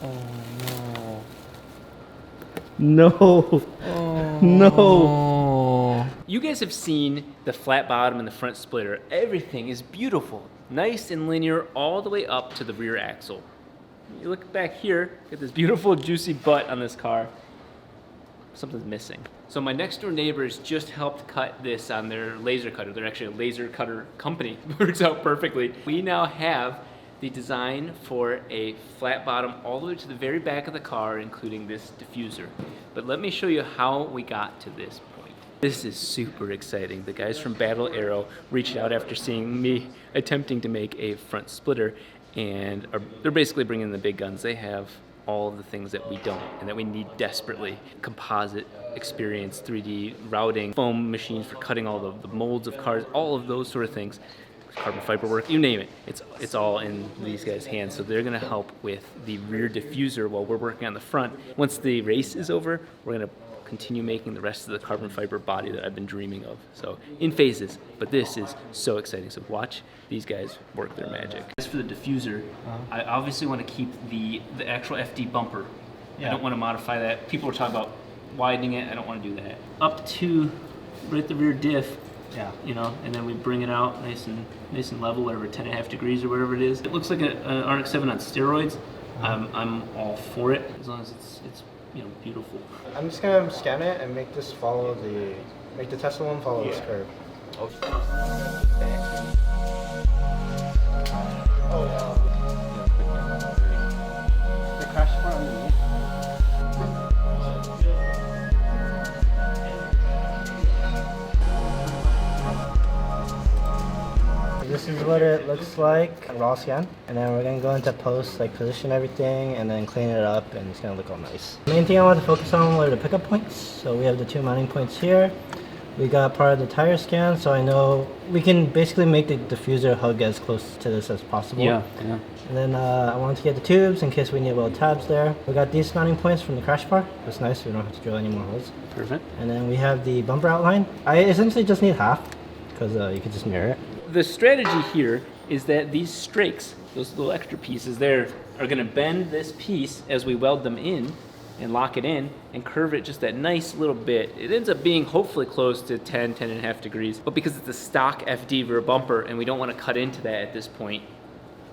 Oh No. no. No. You guys have seen the flat bottom and the front splitter. Everything is beautiful, nice and linear all the way up to the rear axle. You look back here, get this beautiful juicy butt on this car. Something's missing. So my next door neighbors just helped cut this on their laser cutter. They're actually a laser cutter company. Works out perfectly. We now have the design for a flat bottom all the way to the very back of the car, including this diffuser. But let me show you how we got to this point. This is super exciting. The guys from Battle Arrow reached out after seeing me attempting to make a front splitter, and they're basically bringing the big guns. They have all of the things that we don't and that we need desperately. Composite experience, 3D routing, foam machines for cutting all the molds of cars, all of those sort of things. Carbon fiber work, you name it. It's all in these guys' hands. So they're gonna help with the rear diffuser while we're working on the front. Once the race is over, we're gonna continue making the rest of the carbon fiber body that I've been dreaming of. So in phases, but this is so exciting. So watch these guys work their magic. As for the diffuser, I obviously want to keep the actual FD bumper. I don't want to modify that. People are talking about widening it. I don't want to do that. Up to right the rear diff. Yeah. You know, and then we bring it out nice and level, whatever, 10.5 degrees or whatever it is. It looks like an RX-7 on steroids. I'm all for it as long as it's you know, beautiful. I'm just gonna scan it and make this follow make the Tesla one follow this curve. The crash part underneath. This is what it looks like raw scan, and then we're gonna go into post, like position everything and then clean it up, and it's gonna look all nice. The main thing I want to focus on were the pickup points. So we have the 2 mounting points here. We got part of the tire scan, so I know we can basically make the diffuser hug as close to this as possible. Yeah. And then I wanted to get the tubes in case we need weld tabs there. We got these mounting points from the crash bar. That's nice, we don't have to drill any more holes. Perfect. And then we have the bumper outline. I essentially just need half, because you could just mirror it. The strategy here is that these strakes, those little extra pieces there, are going to bend this piece as we weld them in and lock it in and curve it just that nice little bit. It ends up being hopefully close to 10.5 degrees, but because it's a stock FD rear bumper and we don't want to cut into that at this point,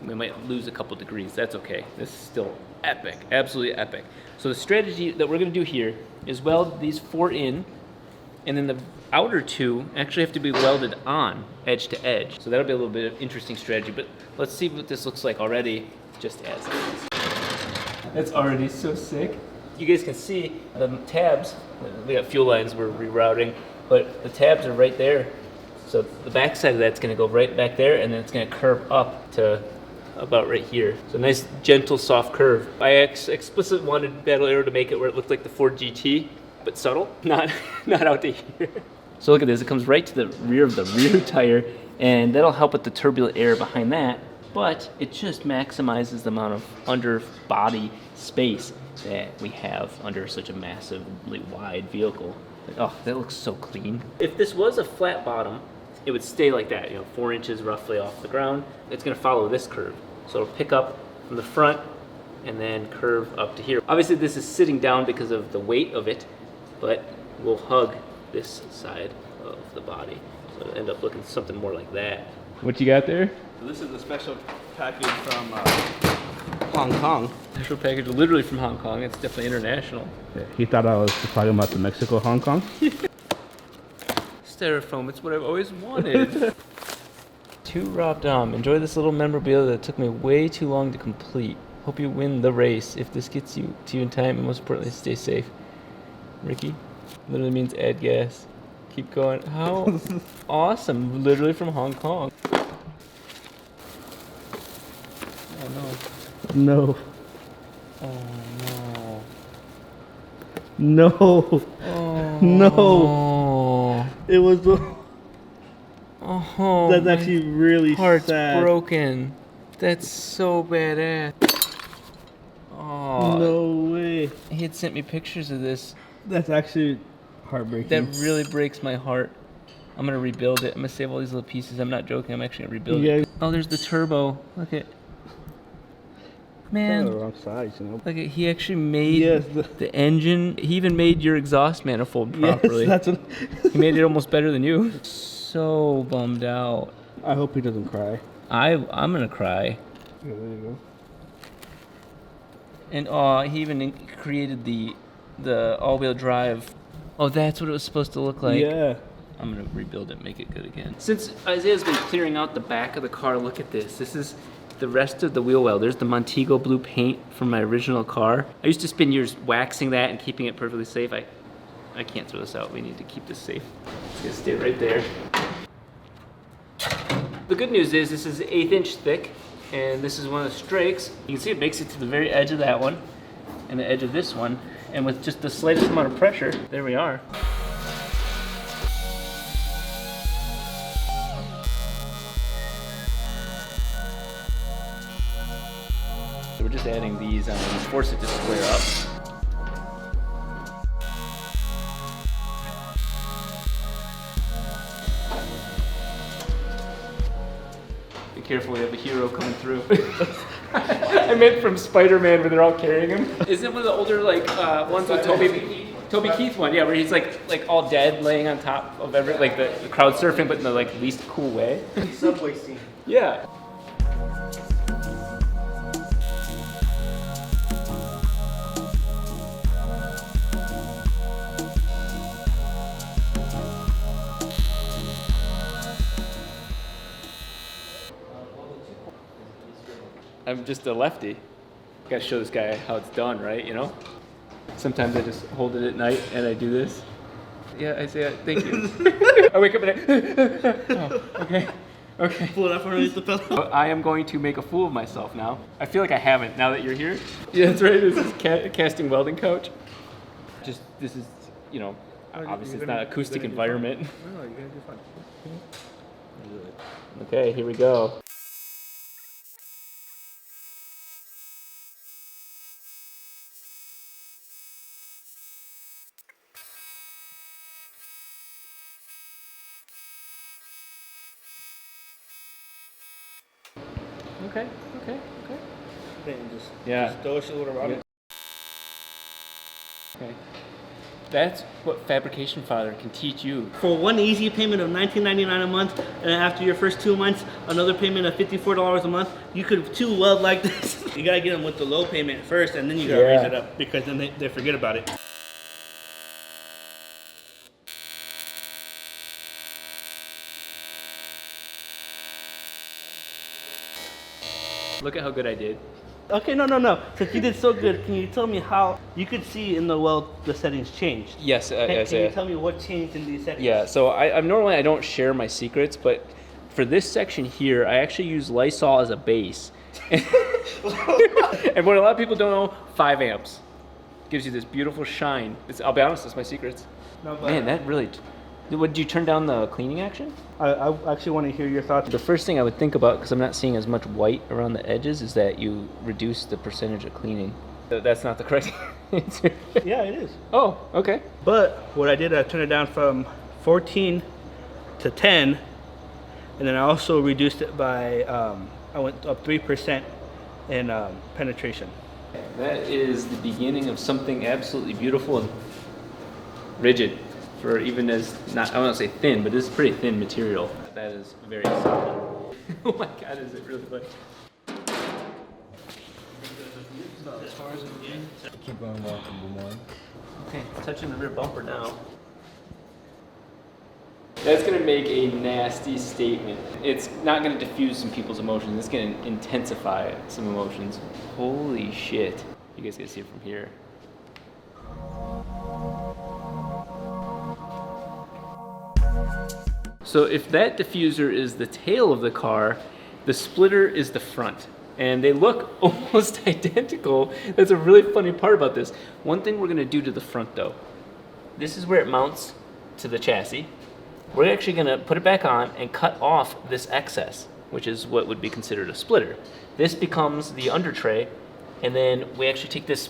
we might lose a couple degrees. That's okay. This is still epic, absolutely epic. So the strategy that we're going to do here is weld these 4 in, and then the outer 2 actually have to be welded on edge to edge. So that'll be a little bit of interesting strategy, but let's see what this looks like already, just as it is. That's already so sick. You guys can see the tabs. We got fuel lines we're rerouting, but the tabs are right there. So the back side of that's gonna go right back there, and then it's gonna curve up to about right here. So nice, gentle, soft curve. I explicitly wanted Battle Arrow to make it where it looked like the Ford GT, but subtle, not out to here. So look at this, it comes right to the rear of the rear tire, and that'll help with the turbulent air behind that, but it just maximizes the amount of underbody space that we have under such a massively wide vehicle. Oh, that looks so clean. If this was a flat bottom, it would stay like that, 4 inches roughly off the ground. It's gonna follow this curve. So it'll pick up from the front and then curve up to here. Obviously this is sitting down because of the weight of it, but we'll hug this side of the body. So it'll end up looking something more like that. What you got there? So this is a special package from Hong Kong. Special package literally from Hong Kong. It's definitely international. Yeah, he thought I was talking about the Mexico, Hong Kong. Styrofoam, it's what I've always wanted. To Rob Dahm, enjoy this little memorabilia that took me way too long to complete. Hope you win the race. If this gets you to you in time, and most importantly, stay safe. Ricky, literally means add gas. Keep going. How awesome, literally from Hong Kong. Oh no. No. Oh no. No. Oh. No. It was the... Oh, That's actually really heart's sad. broken. That's so badass. Oh, No way. he had sent me pictures of this. That's actually heartbreaking. That really breaks my heart. I'm gonna rebuild it. I'm gonna save all these little pieces. I'm not joking. I'm actually gonna rebuild Yeah. it. Oh, there's the turbo. Look at. Man, the wrong size, you know. like he actually made Yes, the engine. He even made your exhaust manifold properly. Yes, that's what. He made it almost better than you. So bummed out. I hope he doesn't cry. I'm gonna cry. Yeah, there you And he even created the all-wheel drive. Oh, that's what it was supposed to look go. like. Yeah. I'm gonna rebuild it, make it good again. Since Isaiah's been clearing out the back of the car, look at this. This is the rest of the wheel well. There's the Montego blue paint from my original car. I used to spend years waxing that and keeping it perfectly safe. I can't throw this out. We need to keep this safe. It's gonna stay right there. The good news is this is 1/8 inch thick, and this is one of the strakes. You can see it makes it to the very edge of that one and the edge of this one. And with just the slightest amount of pressure, there we are. So we're just adding these on and force it to square up. Be careful, we have a hero coming through. I meant from Spider-Man where they're all carrying him. Isn't it one of the older ones with Toby Keith one? Yeah, where he's like all dead, laying on top of like the crowd surfing, but in the least cool way. Subway scene. Yeah. I'm just a lefty. Gotta show this guy how it's done, right? You know? Sometimes I just hold it at night and I do this. Yeah, I say, thank you. I wake up and oh, okay. Okay. Pull it up underneath the pillow. I am going to make a fool of myself now. I feel like I haven't now that you're here. Yeah, that's right. This is casting welding couch. This is, obviously it's not an acoustic environment. No, you're gonna do fine. Okay, here we go. Okay. Yeah. Just throw a shit around it. Okay. That's what Fabrication Father can teach you. For one easy payment of $19.99 a month, and after your first 2 months, another payment of $54 a month, you could too weld like this. You gotta get them with the low payment first, and then you gotta raise it up, because then they forget about it. Look at how good I did. Okay, no. Since you did so good, can you tell me how you could see in the weld the settings changed? Yes, Can you tell me what changed in these settings? Yeah, so I'm normally I don't share my secrets, but for this section here, I actually use Lysol as a base. And what a lot of people don't know, 5 amps. Gives you this beautiful shine. I'll be honest, it's my secrets. No, but Man, that really... Did you turn down the cleaning action? I actually want to hear your thoughts. The first thing I would think about, because I'm not seeing as much white around the edges, is that you reduce the percentage of cleaning. That's not the correct answer. Yeah, it is. Oh, okay. But what I did, I turned it down from 14 to 10, and then I also reduced it by, I went up 3% in penetration. That is the beginning of something absolutely beautiful and rigid. For even as, not, I won't say thin, but this is pretty thin material. That is very solid. Oh my God, is it really like? Keep on walking, more. Okay, touching the rear bumper now. That's gonna make a nasty statement. It's not gonna diffuse some people's emotions. It's gonna intensify some emotions. Holy shit. You guys can see it from here. So if that diffuser is the tail of the car, the splitter is the front. And they look almost identical. That's a really funny part about this. One thing we're gonna do to the front though, this is where it mounts to the chassis. We're actually gonna put it back on and cut off this excess, which is what would be considered a splitter. This becomes the under tray, and then we actually take this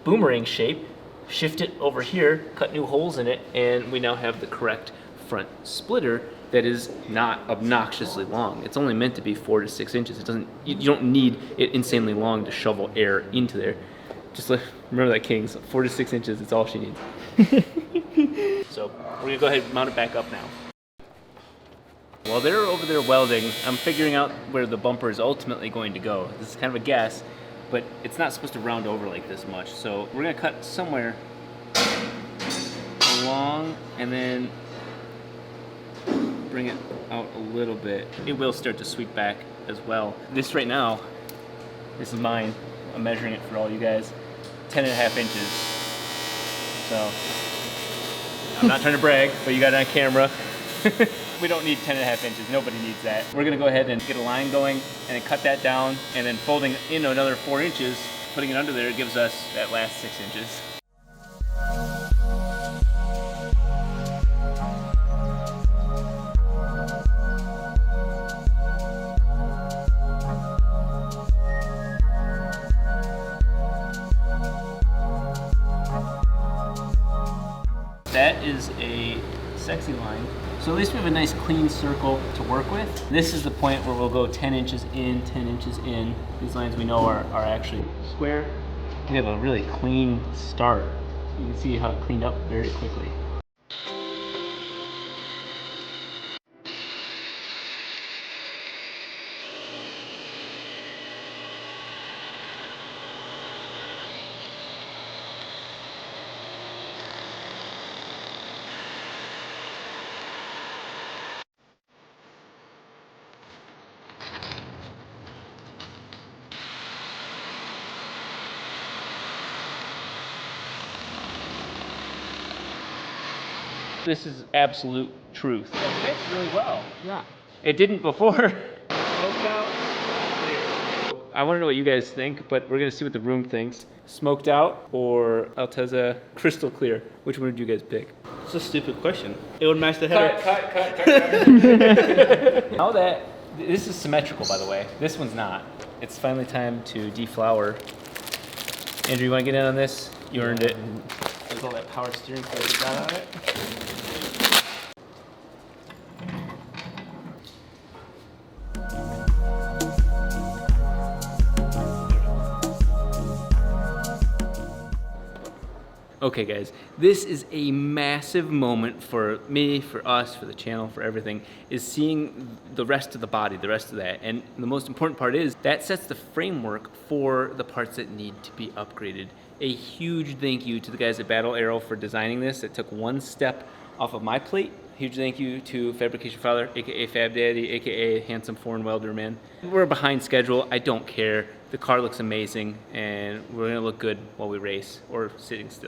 boomerang shape, shift it over here, cut new holes in it, and we now have the correct front splitter, that is not obnoxiously long. It's only meant to be 4 to 6 inches. It doesn't. You don't need it insanely long to shovel air into there. Just remember that, Kings. 4 to 6 inches. It's all she needs. So we're gonna go ahead and mount it back up now. While they're over there welding, I'm figuring out where the bumper is ultimately going to go. This is kind of a guess, but it's not supposed to round over like this much. So we're gonna cut somewhere along and then bring it out a little bit. It will start to sweep back as well. This right now, this is mine. I'm measuring it for all you guys. 10.5 inches. So, I'm not trying to brag, but you got it on camera. We don't need 10.5 inches. Nobody needs that. We're gonna go ahead and get a line going and then cut that down, and then folding in another 4 inches, putting it under there gives us that last 6 inches. That is a sexy line. So at least we have a nice clean circle to work with. This is the point where we'll go 10 inches in, 10 inches in. These lines we know are actually square. We have a really clean start. You can see how it cleaned up very quickly. This is absolute truth. It fits really well. Yeah. It didn't before. I want to know what you guys think, but we're going to see what the room thinks. Smoked out or Alteza crystal clear? Which one did you guys pick? It's a stupid question. It would match the header. Cut. Now that, this is symmetrical, by the way. This one's not. It's finally time to deflower. Andrew, you want to get in on this? You earned it. There's all that power steering fluid you got on it. Okay guys, this is a massive moment for me, for us, for the channel, for everything, is seeing the rest of the body, the rest of that. And the most important part is that sets the framework for the parts that need to be upgraded. A huge thank you to the guys at Battle Arrow for designing this. It took one step off of my plate. Huge thank you to Fabrication Father, aka Fab Daddy, aka Handsome Foreign Welder Man. We're behind schedule, I don't care. The car looks amazing and we're gonna look good while we race or sitting still.